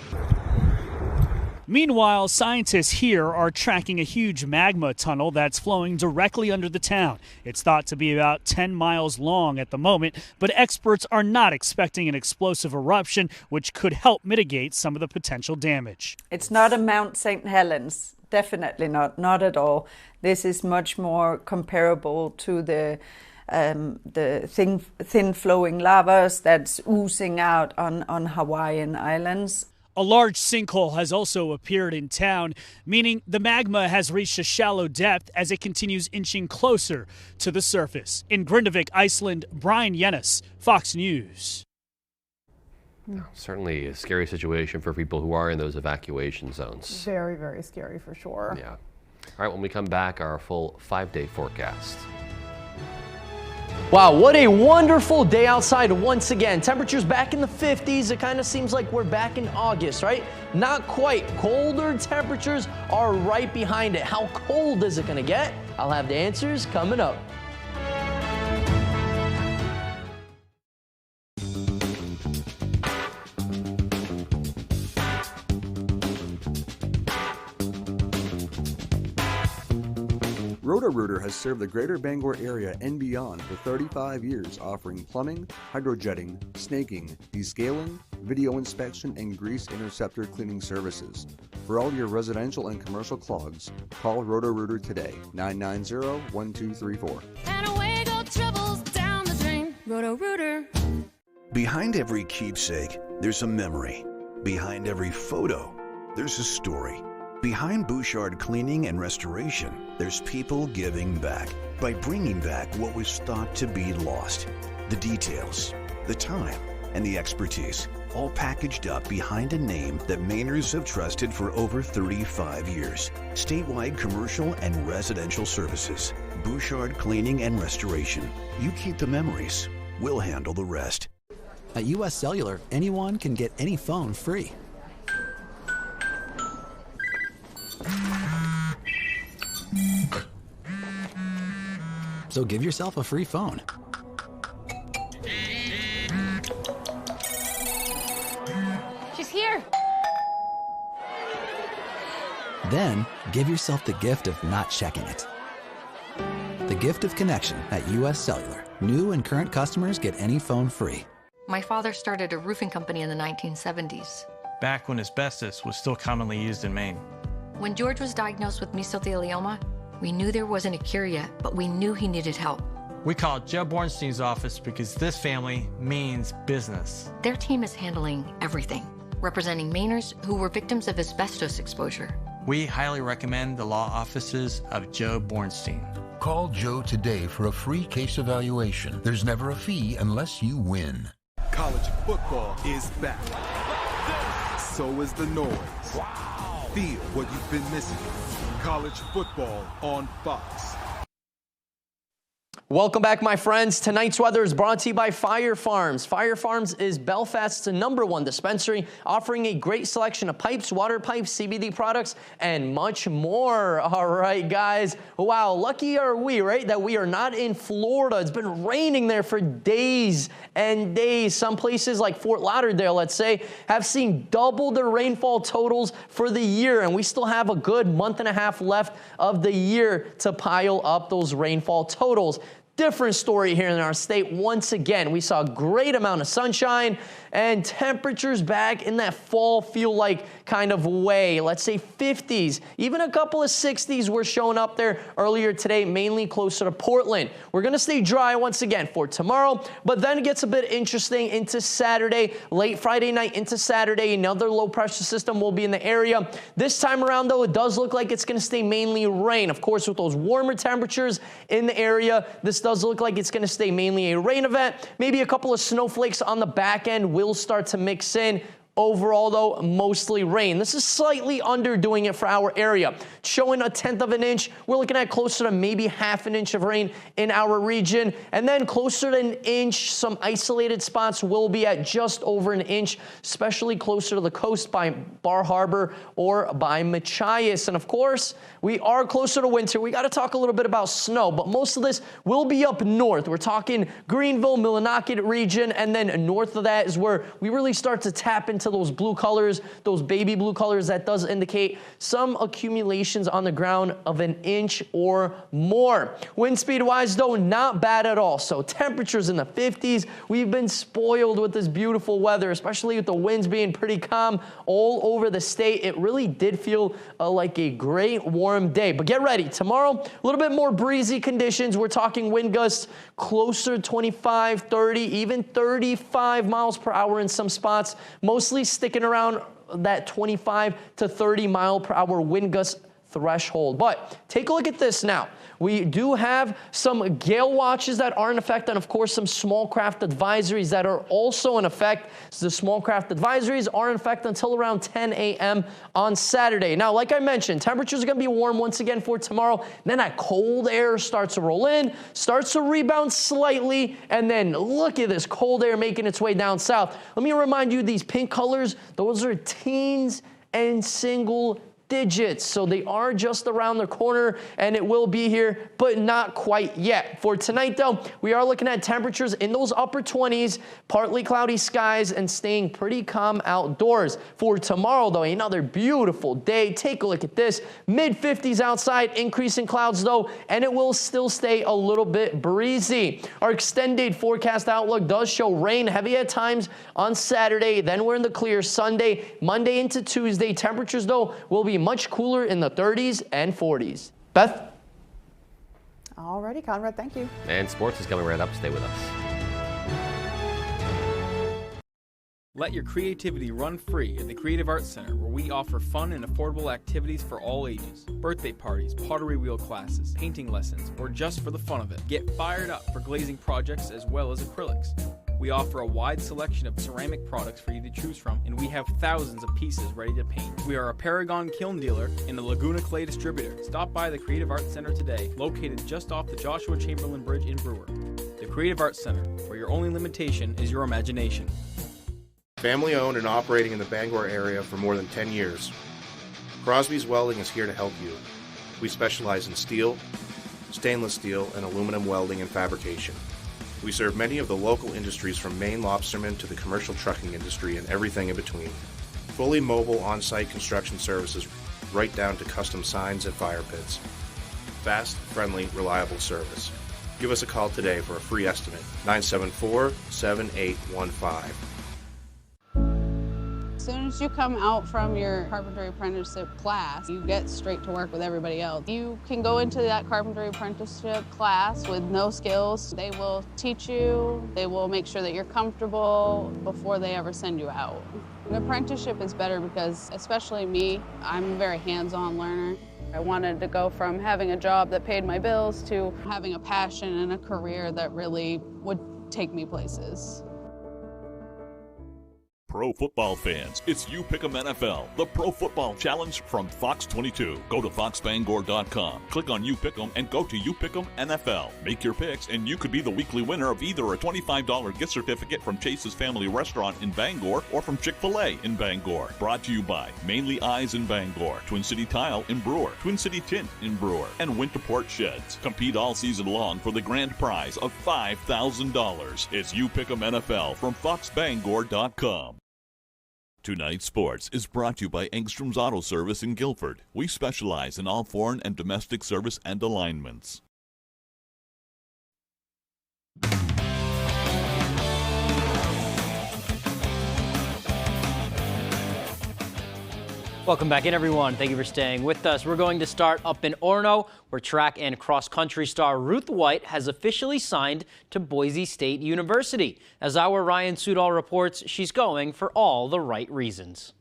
Meanwhile, scientists here are tracking a huge magma tunnel that's flowing directly under the town. It's thought to be about 10 miles long at the moment, but experts are not expecting an explosive eruption, which could help mitigate some of the potential damage. It's not a Mount St. Helens, definitely not at all. This is much more comparable to the thin flowing lavas that's oozing out on Hawaiian Islands. A large sinkhole has also appeared in town, meaning the magma has reached a shallow depth as it continues inching closer to the surface. In Grindavik, Iceland, Brian Yennes, Fox News. Certainly a scary situation for people who are in those evacuation zones. Very, very scary for sure. Yeah. All right, when we come back, our full 5-day forecast. Wow, what a wonderful day outside once again. Temperatures back in the 50s. It kind of seems like we're back in August, right? Not quite. Colder temperatures are right behind it. How cold is it going to get? I'll have the answers coming up. Roto-Rooter has served the greater Bangor area and beyond for 35 years, offering plumbing, hydrojetting, snaking, descaling, video inspection, and grease interceptor cleaning services. For all your residential and commercial clogs, call Roto-Rooter today, 990-1234. And away go troubles down the drain. Roto-Rooter. Behind every keepsake, there's a memory. Behind every photo, there's a story. Behind Bouchard Cleaning and Restoration, there's people giving back by bringing back what was thought to be lost. The details, the time, and the expertise, all packaged up behind a name that Mainers have trusted for over 35 years. Statewide commercial and residential services. Bouchard Cleaning and Restoration. You keep the memories. We'll handle the rest. At US Cellular, anyone can get any phone free. So give yourself a free phone. She's here. Then give yourself the gift of not checking it. The gift of connection at US Cellular. New and current customers get any phone free. My father started a roofing company in the 1970s. Back when asbestos was still commonly used in Maine. When George was diagnosed with mesothelioma, we knew there wasn't a cure yet, but we knew he needed help. We called Joe Bornstein's office because this family means business. Their team is handling everything, representing Mainers who were victims of asbestos exposure. We highly recommend the law offices of Joe Bornstein. Call Joe today for a free case evaluation. There's never a fee unless you win. College football is back. So is the noise. Feel what you've been missing. College football on Fox. Welcome back, my friends. Tonight's weather is brought to you by Fire Farms. Fire Farms is Belfast's #1 dispensary, offering a great selection of pipes, water pipes, CBD products, and much more. All right, guys. Wow, lucky are we, right, that we are not in Florida. It's been raining there for days and days. Some places like Fort Lauderdale, let's say, have seen double the rainfall totals for the year, and we still have a good month and a half left of the year to pile up those rainfall totals. Different story here in our state. Once again, we saw a great amount of sunshine and temperatures back in that fall feel-like kind of way. Let's say 50s, even a couple of 60s were showing up there earlier today, mainly closer to Portland. We're going to stay dry once again for tomorrow, but then it gets a bit interesting into Saturday, late Friday night into Saturday. Another low-pressure system will be in the area. This time around, though, it does look like it's going to stay mainly rain. Of course, with those warmer temperatures in the area, this does look like it's going to stay mainly a rain event. Maybe a couple of snowflakes on the back end will start to mix in. Overall, though, mostly rain. This is slightly underdoing it for our area. Showing 1/10 of an inch. We're looking at closer to maybe 1/2 an inch of rain in our region. And then closer to 1 inch, some isolated spots will be at just over 1 inch, especially closer to the coast by Bar Harbor or by Machias. And of course, we are closer to winter. We got to talk a little bit about snow, but most of this will be up north. We're talking Greenville, Millinocket region, and then north of that is where we really start to tap into those blue colors, those baby blue colors. That does indicate some accumulations on the ground of 1 inch or more. Wind speed wise, though, not bad at all. So temperatures in the 50s. We've been spoiled with this beautiful weather, especially with the winds being pretty calm all over the state. It really did feel like a great warm day. But get ready. Tomorrow, a little bit more breezy conditions. We're talking wind gusts closer to 25, 30, even 35 miles per hour in some spots. Mostly sticking around that 25 to 30 mile per hour wind gust threshold. But take a look at this now. We do have some gale watches that are in effect, and of course some small craft advisories that are also in effect. So the small craft advisories are in effect until around 10 a.m. on Saturday. Now, like I mentioned, temperatures are going to be warm once again for tomorrow. Then that cold air starts to roll in, starts to rebound slightly, and then look at this cold air making its way down south. Let me remind you, these pink colors, those are teens and single digits. So they are just around the corner, and it will be here, but not quite yet. For tonight, though, we are looking at temperatures in those upper 20s, partly cloudy skies, and staying pretty calm outdoors. For tomorrow, though, another beautiful day. Take a look at this. Mid-50s outside, increasing clouds, though, and it will still stay a little bit breezy. Our extended forecast outlook does show rain heavy at times on Saturday. Then we're in the clear Sunday, Monday into Tuesday. Temperatures, though, will be much cooler in the 30s and 40s. Beth? Alrighty, Conrad, thank you. And sports is coming right up. Stay with us. Let your creativity run free at the Creative Arts Center, where we offer fun and affordable activities for all ages. Birthday parties, pottery wheel classes, painting lessons, or just for the fun of it. Get fired up for glazing projects as well as acrylics. We offer a wide selection of ceramic products for you to choose from, and we have thousands of pieces ready to paint. We are a Paragon kiln dealer and a Laguna Clay distributor. Stop by the Creative Arts Center today, located just off the Joshua Chamberlain Bridge in Brewer. The Creative Arts Center, where your only limitation is your imagination. Family owned and operating in the Bangor area for more than 10 years. Crosby's Welding is here to help you. We specialize in steel, stainless steel, and aluminum welding and fabrication. We serve many of the local industries from Maine lobstermen to the commercial trucking industry and everything in between. Fully mobile on-site construction services right down to custom signs and fire pits. Fast, friendly, reliable service. Give us a call today for a free estimate, 974-7815. As soon as you come out from your carpentry apprenticeship class, you get straight to work with everybody else. You can go into that carpentry apprenticeship class with no skills. They will teach you, they will make sure that you're comfortable before they ever send you out. An apprenticeship is better because, especially me, I'm a very hands-on learner. I wanted to go from having a job that paid my bills to having a passion and a career that really would take me places. Pro football fans, it's You Pick'em NFL, the Pro Football Challenge from Fox 22. Go to foxbangor.com, click on You Pick'em, and go to You Pick'em NFL. Make your picks, and you could be the weekly winner of either a $25 gift certificate from Chase's Family Restaurant in Bangor or from Chick-fil-A in Bangor. Brought to you by Mainly Eyes in Bangor, Twin City Tile in Brewer, Twin City Tint in Brewer, and Winterport Sheds. Compete all season long for the grand prize of $5,000. It's You Pick'em NFL from foxbangor.com. Tonight's Sports is brought to you by Engstrom's Auto Service in Guilford. We specialize in all foreign and domestic service and alignments. Welcome back in, everyone. Thank you for staying with us. We're going to start up in Orono, where track and cross-country star Ruth White has officially signed to Boise State University. As our Ryan Sudol reports, she's going for all the right reasons.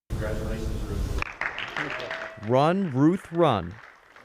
Congratulations, Ruth. Run, Ruth, run.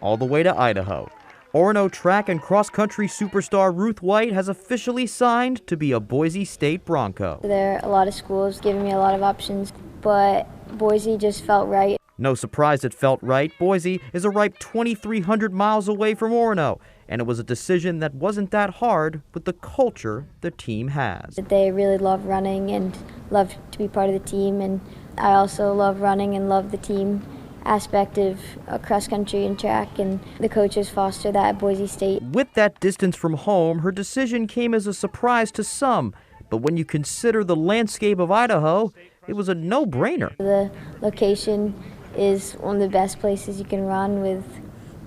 All the way to Idaho. Orono track and cross-country superstar Ruth White has officially signed to be a Boise State Bronco. There are a lot of schools giving me a lot of options, but Boise just felt right. No surprise it felt right. Boise is a ripe 2,300 miles away from Orono, and it was a decision that wasn't that hard with the culture the team has. They really love running and love to be part of the team, and I also love running and love the team aspect of cross country and track, and the coaches foster that at Boise State. With that distance from home, her decision came as a surprise to some, but when you consider the landscape of Idaho, it was a no-brainer. The location is one of the best places you can run, with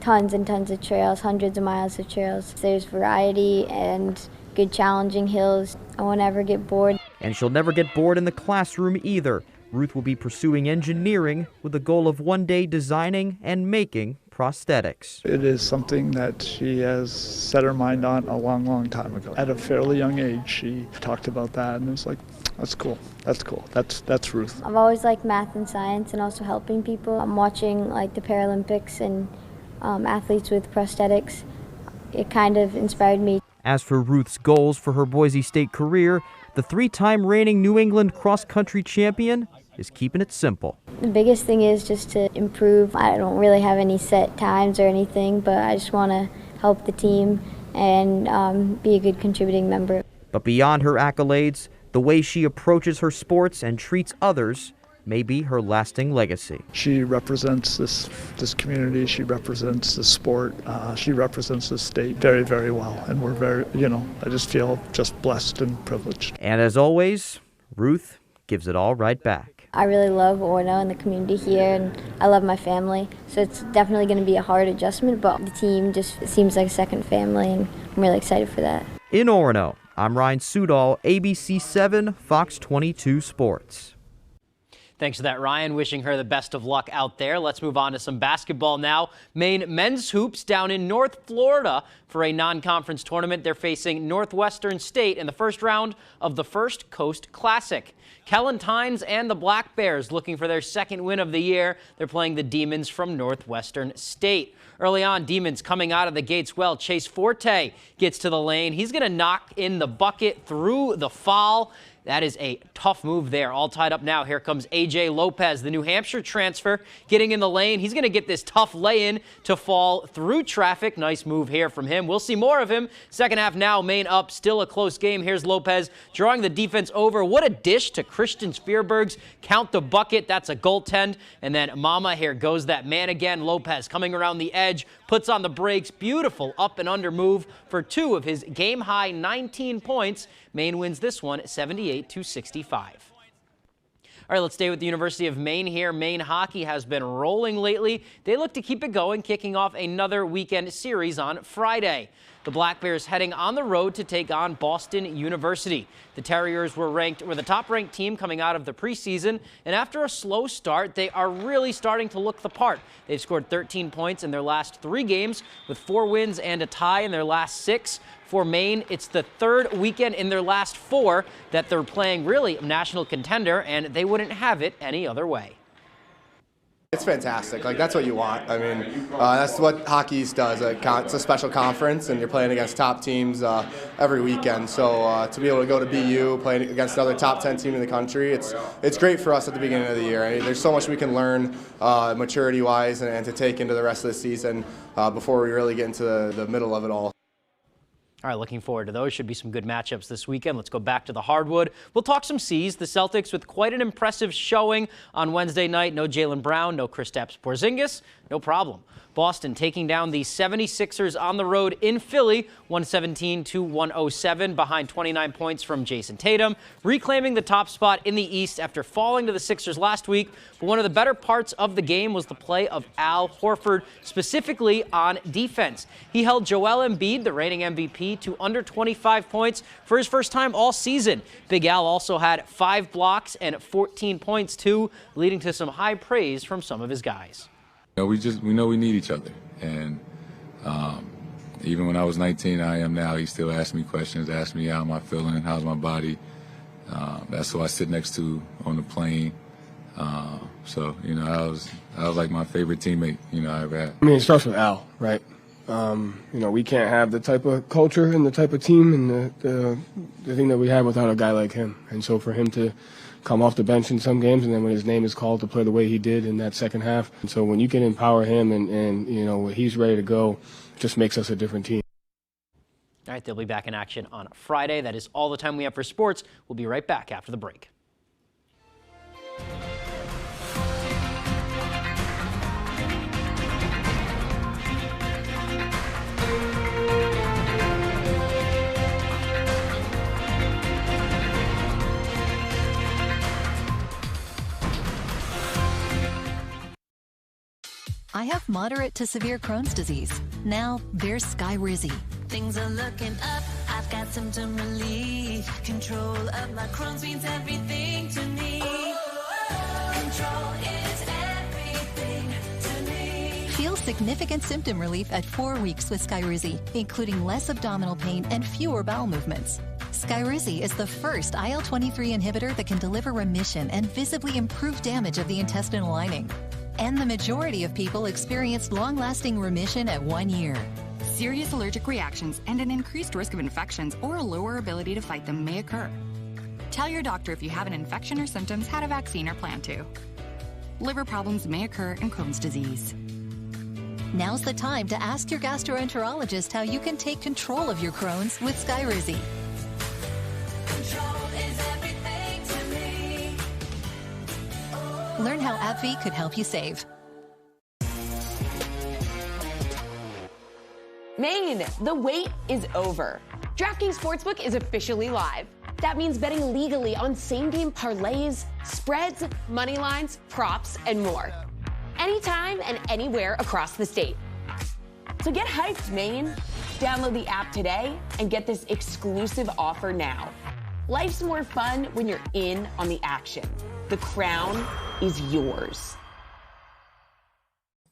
tons and tons of trails, hundreds of miles of trails. There's variety and good challenging hills. I won't ever get bored. And she'll never get bored in the classroom either. Ruth will be pursuing engineering with the goal of one day designing and making prosthetics. It is something that she has set her mind on a long, long time ago. At a fairly young age, she talked about that, and it was like, that's cool, that's cool, that's Ruth. I've always liked math and science and also helping people. I'm watching like the Paralympics and athletes with prosthetics. It kind of inspired me. As for Ruth's goals for her Boise State career, the three-time reigning New England cross-country champion is keeping it simple. The biggest thing is just to improve. I don't really have any set times or anything, but I just want to help the team and be a good contributing member. But beyond her accolades, the way she approaches her sports and treats others may be her lasting legacy. She represents this community. She represents the sport. She represents the state very, very well. And we're very, I just feel just blessed and privileged. And as always, Ruth gives it all right back. I really love Orono and the community here, and I love my family. So it's definitely going to be a hard adjustment, but the team just seems like a second family, and I'm really excited for that. In Orono, I'm Ryan Sudol, ABC 7, Fox 22 Sports. Thanks for that, Ryan. Wishing her the best of luck out there. Let's move on to some basketball now. Maine men's hoops down in North Florida for a non-conference tournament. They're facing Northwestern State in the first round of the First Coast Classic. Kellen Tynes and the Black Bears looking for their second win of the year. They're playing the Demons from Northwestern State. Early on, Demons coming out of the gates well. Chase Forte gets to the lane. He's going to knock in the bucket through the foul. That is a tough move there. All tied up now. Here comes A.J. Lopez, the New Hampshire transfer, getting in the lane. He's going to get this tough lay-in to fall through traffic. Nice move here from him. We'll see more of him. Second half now, Maine up. Still a close game. Here's Lopez drawing the defense over. What a dish to Christian Spearberg's. Count the bucket. That's a goaltend. And then Mama, here goes that man again. Lopez coming around the edge, puts on the brakes. Beautiful up and under move for 2 of his game-high 19 points. Maine wins this one 78-65. All right, let's stay with the University of Maine here. Maine hockey has been rolling lately. They look to keep it going, kicking off another weekend series on Friday. The Black Bears heading on the road to take on Boston University. The Terriers were the top-ranked team coming out of the preseason, and after a slow start, they are really starting to look the part. They've scored 13 points in their last 3 games, with 4 wins and a tie in their last 6. For Maine, it's the 3rd weekend in their last 4 that they're playing really a national contender, and they wouldn't have it any other way. It's fantastic. That's what you want. I mean, that's what Hockey East does. It's a special conference, and you're playing against top teams every weekend. So to be able to go to BU, playing against another top 10 team in the country, it's great for us at the beginning of the year. I mean, there's so much we can learn maturity-wise and to take into the rest of the season before we really get into the middle of it all. All right, looking forward to those. Should be some good matchups this weekend. Let's go back to the hardwood. We'll talk some C's. The Celtics with quite an impressive showing on Wednesday night. No Jaylen Brown, no Kristaps Porzingis. No problem. Boston taking down the 76ers on the road in Philly, 117-107, behind 29 points from Jason Tatum, reclaiming the top spot in the East after falling to the Sixers last week. But one of the better parts of the game was the play of Al Horford, specifically on defense. He held Joel Embiid, the reigning MVP, to under 25 points for his first time all season. Big Al also had 5 blocks and 14 points too, leading to some high praise from some of his guys. We know we need each other, and even when I was 19, I am now. He still asks me questions, asks me how am I feeling, how's my body. That's who I sit next to on the plane. So I was like my favorite teammate I ever had. I mean, it starts with Al, right? We can't have the type of culture and the type of team and the thing that we have without a guy like him. And so for him to come off the bench in some games, and then when his name is called to play the way he did in that second half. And so when you can empower him and when he's ready to go, it just makes us a different team. All right, they'll be back in action on Friday. That is all the time we have for sports. We'll be right back after the break. I have moderate to severe Crohn's disease. Now there's Skyrizi. Things are looking up. I've got symptom relief. Control of my Crohn's means everything to me. Control is everything to me. Feel significant symptom relief at 4 weeks with Skyrizi, including less abdominal pain and fewer bowel movements. Skyrizi is the first IL-23 inhibitor that can deliver remission and visibly improve damage of the intestinal lining. And the majority of people experienced long-lasting remission at 1 year. Serious allergic reactions and an increased risk of infections or a lower ability to fight them may occur. Tell your doctor if you have an infection or symptoms, had a vaccine, or plan to. Liver problems may occur in Crohn's disease. Now's the time to ask your gastroenterologist how you can take control of your Crohn's with Skyrizi. Control is everything to me. Oh. Learn how AbbVie could help you save. Maine, the wait is over. DraftKings Sportsbook is officially live. That means betting legally on same-game parlays, spreads, money lines, props, and more. Anytime and anywhere across the state. So get hyped, Maine. Download the app today and get this exclusive offer now. Life's more fun when you're in on the action. The crown is yours.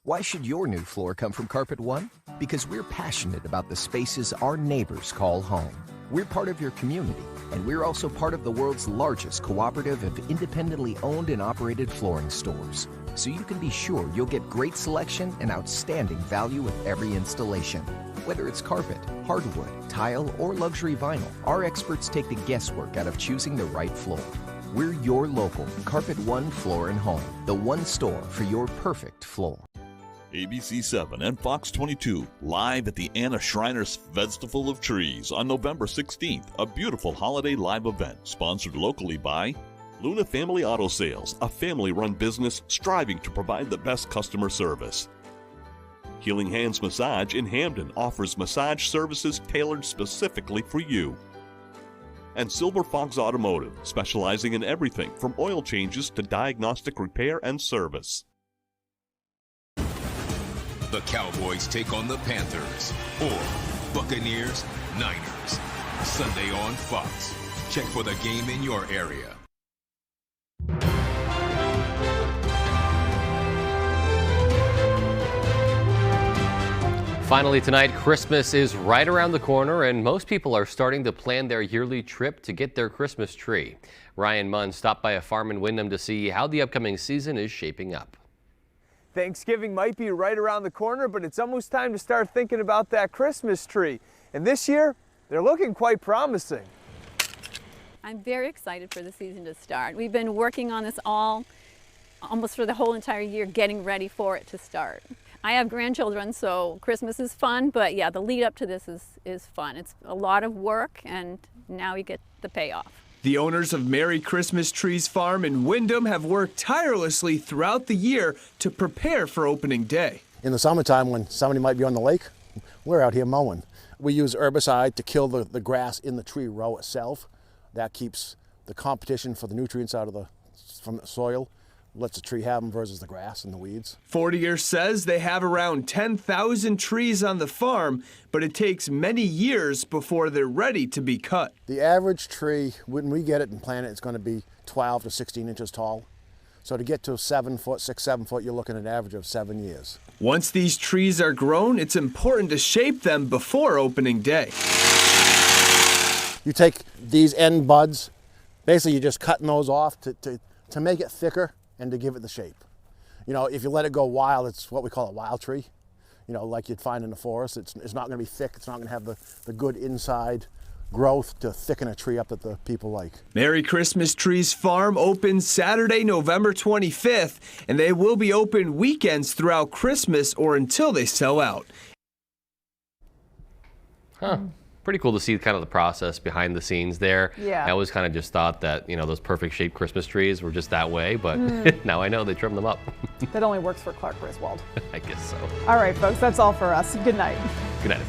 Why should your new floor come from Carpet One? Because we're passionate about the spaces our neighbors call home. We're part of your community, and we're also part of the world's largest cooperative of independently owned and operated flooring stores. So you can be sure you'll get great selection and outstanding value with every installation. Whether it's carpet, hardwood, tile, or luxury vinyl, our experts take the guesswork out of choosing the right floor. We're your local Carpet One Floor and Home, the one store for your perfect floor. ABC 7 and Fox 22 live at the Anna Schreiner's Festival of Trees on November 16th, a beautiful holiday live event sponsored locally by Luna Family Auto Sales, a family-run business striving to provide the best customer service. Healing Hands Massage in Hamden offers massage services tailored specifically for you. And Silver Fox Automotive, specializing in everything from oil changes to diagnostic repair and service. The Cowboys take on the Panthers, or Buccaneers, Niners. Sunday on Fox. Check for the game in your area. Finally tonight, Christmas is right around the corner, and most people are starting to plan their yearly trip to get their Christmas tree. Ryan Munn stopped by a farm in Windham to see how the upcoming season is shaping up. Thanksgiving might be right around the corner, but it's almost time to start thinking about that Christmas tree. And this year, they're looking quite promising. I'm very excited for the season to start. We've been working on this almost for the whole entire year, getting ready for it to start. I have grandchildren, so Christmas is fun, but yeah, the lead up to this is fun. It's a lot of work, and now you get the payoff. The owners of Merry Christmas Trees Farm in Windham have worked tirelessly throughout the year to prepare for opening day. In the summertime, when somebody might be on the lake, we're out here mowing. We use herbicide to kill the grass in the tree row itself. That keeps the competition for the nutrients from the soil, lets the tree have them versus the grass and the weeds. Fortier says they have around 10,000 trees on the farm, but it takes many years before they're ready to be cut. The average tree, when we get it and plant it, it's going to be 12 to 16 inches tall. So to get to 7 foot, 6, 7 foot, you're looking at an average of 7 years. Once these trees are grown, it's important to shape them before opening day. You take these end buds, basically you're just cutting those off to make it thicker and to give it the shape. You know, if you let it go wild, it's what we call a wild tree. You know, like you'd find in the forest. It's not going to be thick. It's not going to have the good inside growth to thicken a tree up that the people like. Merry Christmas Trees Farm opens Saturday, November 25th, and they will be open weekends throughout Christmas or until they sell out. Huh. Pretty cool to see kind of the process behind the scenes there. Yeah. I always kind of just thought that, you know, those perfect shaped Christmas trees were just that way, but now I know they trim them up. That only works for Clark Griswold. I guess so. All right, folks, that's all for us. Good night. Good night.